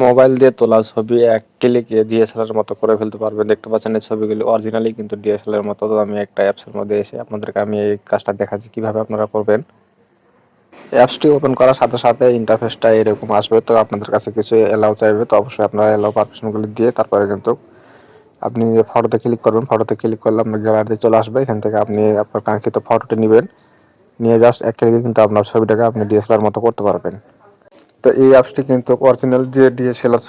Mobile দিয়ে তোলা ছবি এক ক্লিকে ডিএসএলআর মতো করে ফেলতে পারবেন। দেখতে পাচ্ছেন এই ছবিগুলি অরিজিনালি কিন্তু ডিএসএলআর মতো। তো আমি একটা অ্যাপসের মধ্যে এসে আপনাদেরকে আমি এই কাজটা দেখাচ্ছি কিভাবে আপনারা করবেন। অ্যাপসটি ওপেন করার সাথে সাথে ইন্টারফেসটা এরকম আসবে। তো আপনাদের কাছে কিছু এলাও চাইবে, তো অবশ্যই আপনারা এলাও পারমিশনগুলি দিয়ে তারপরে কিন্তু আপনি ফটোতে ক্লিক করবেন। ফটোতে ক্লিক করলে আপনার গ্যালারিতে চলে আসবে। এখান থেকে আপনি আপনার কাঙ্ক্ষিত ফটোটি নেবেন, নিয়ে জাস্ট এক ক্লিকে কিন্তু আপনার ছবিটাকে আপনি ডিএসএলআর মতো করতে পারবেন। তো এই অ্যাপসটি কিন্তু অরিজিনাল যে ডিএসএলআর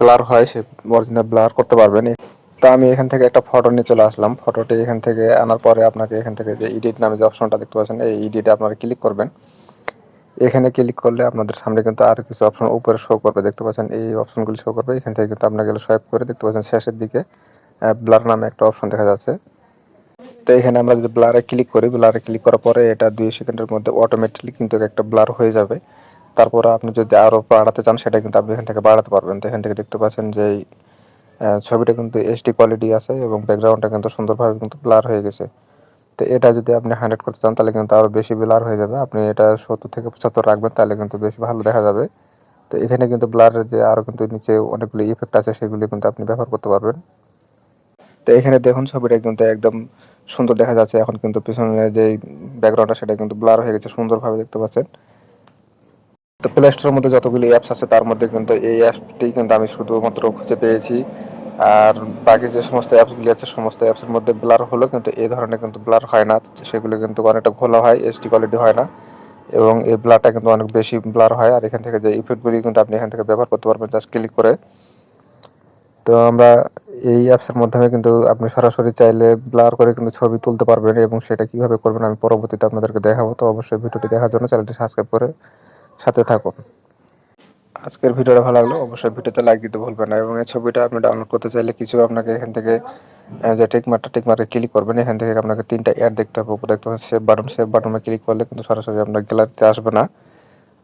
ব্লার হয় সে অরিজিনাল ব্লার করতে পারবেন। তো আমি এখান থেকে একটা ফটো নিয়ে চলে আসলাম। ফটোটি এখান থেকে আনার পরে আপনাকে এখান থেকে যে এডিট নামে যে অপশনটা দেখতে পাচ্ছেন, এই এডিটে আপনারা ক্লিক করবেন। এখানে ক্লিক করলে আপনাদের সামনে কিন্তু আরও কিছু অপশন উপরে শো করবে, দেখতে পাচ্ছেন এই অপশনগুলি শো করবে। এখান থেকে কিন্তু আপনাকে সোয়াইপ করে দেখতে পাচ্ছেন শেষের দিকে ব্লার নামে একটা অপশন দেখা যাচ্ছে। তো এখানে আমরা যদি ব্লারে ক্লিক করি, ব্লারে ক্লিক করার পরে এটা 2 সেকেন্ডের মধ্যে অটোমেটিকলি কিন্তু একটা ব্লার হয়ে যাবে। তারপরে আপনি যদি আরও বাড়াতে চান সেটা কিন্তু আপনি এখান থেকে বাড়াতে পারবেন। তো এখান থেকে দেখতে পাচ্ছেন যে ছবিটা কিন্তু এইচডি কোয়ালিটি আছে এবং ব্যাকগ্রাউন্ডটা কিন্তু সুন্দরভাবে কিন্তু ব্লার হয়ে গেছে। তো এটা যদি আপনি 100 করতে চান তাহলে কিন্তু আরও বেশি ব্লার হয়ে যাবে। আপনি এটা 70 থেকে 75 রাখবেন, তাহলে কিন্তু বেশ ভালো দেখা যাবে। তো এখানে কিন্তু ব্লারের যে আরও কিন্তু নিচে অনেকগুলো ইফেক্ট আছে সেগুলি কিন্তু আপনি ব্যবহার করতে পারবেন। তো এখানে দেখুন ছবিটা কিন্তু একদম সুন্দর দেখা যাচ্ছে। এখন কিন্তু পিছনে যে ব্যাকগ্রাউন্ডটা সেটা কিন্তু ব্লার হয়ে গেছে, সুন্দরভাবে দেখতে পাচ্ছেন। তো প্লে স্টোরের মধ্যে যতগুলি অ্যাপস আছে তার মধ্যে কিন্তু এই অ্যাপসটি কিন্তু আমি শুধুমাত্র খুঁজে পেয়েছি। আর বাকি যে সমস্ত অ্যাপসগুলি আছে সমস্ত অ্যাপসের মধ্যে ব্লার হলো, কিন্তু এই ধরনের কিন্তু ব্লার হয় না। সেগুলো কিন্তু অনেকটা ঘোলা হয়, এইচডি কোয়ালিটি হয় না এবং এই ব্লারটা কিন্তু অনেক বেশি ব্লার হয়। আর এখান থেকে যে ইফেক্টগুলি কিন্তু আপনি এখান থেকে ব্যবহার করতে পারবেন জাস্ট ক্লিক করে। তো আমরা এই অ্যাপসের মাধ্যমে কিন্তু আপনি সরাসরি চাইলে ব্লার করে কিন্তু ছবি তুলতে পারবেন এবং সেটা কিভাবে করবেন আমি পরবর্তীতে আপনাদেরকে দেখাবো। তো অবশ্যই ভিডিওটি দেখার জন্য চ্যানেলটি সাবস্ক্রাইব করে সাথে থাকুন। আজকের ভিডিওটা ভালো লাগলো অবশ্যই ভিডিওতে লাইক দিতে ভুলবেন না এবং এই ছবিটা আপনি ডাউনলোড করতে চাইলে কিছু আপনাকে এখান থেকে যে টিক মার্কে ক্লিক করবেন। এখান থেকে আপনাকে 3টা অ্যাড দেখতে হবে। উপরে দেখতে পাচ্ছেন সেভ বাটনে ক্লিক করলে কিন্তু সরাসরি আপনার গ্যালারিতে আসবে না।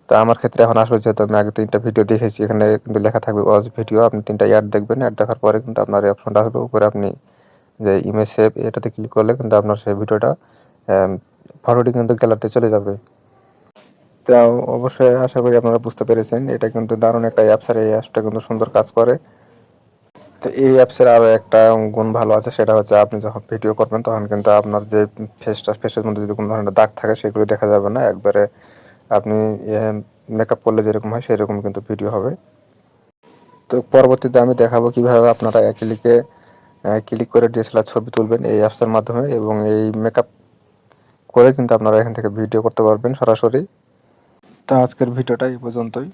তো আমার ক্ষেত্রে এখন আসবে, যেহেতু আমি আগে 3টা ভিডিও দেখেছি। এখানে কিন্তু লেখা থাকবে ওয়াচ ভিডিও। আপনি 3টা অ্যাড দেখবেন, অ্যাড দেখার পরে কিন্তু আপনার এই অপশনটা আসবে উপরে। আপনি যে ইমেজ সেভ এটাতে ক্লিক করলে কিন্তু আপনার সেই ভিডিওটা ফটোটি কিন্তু গ্যালারিতে চলে যাবে। তো অবশ্যই আশা করি আপনারা বুঝতে পেরেছেন, এটা কিন্তু দারুণ একটা অ্যাপস আর এই অ্যাপসটা কিন্তু সুন্দর কাজ করে। তো এই অ্যাপসের আরও একটা গুণ ভালো আছে, সেটা হচ্ছে আপনি যখন ভিডিও করবেন তখন কিন্তু আপনার যে ফেসের মধ্যে যদি কোনো ধরনের দাগ থাকে সেগুলো দেখা যাবে না। একবারে আপনি মেকআপ করলে যেরকম হয় সেরকম কিন্তু ভিডিও হবে। তো পরবর্তীতে আমি দেখাবো কিভাবে আপনারা ক্লিক করে ডিএসএলআর ছবি তুলবেন এই অ্যাপসের মাধ্যমে এবং এই মেকআপ করে কিন্তু আপনারা এখান থেকে ভিডিও করতে পারবেন সরাসরি। তো আজকের ভিডিওটা এই পর্যন্তই।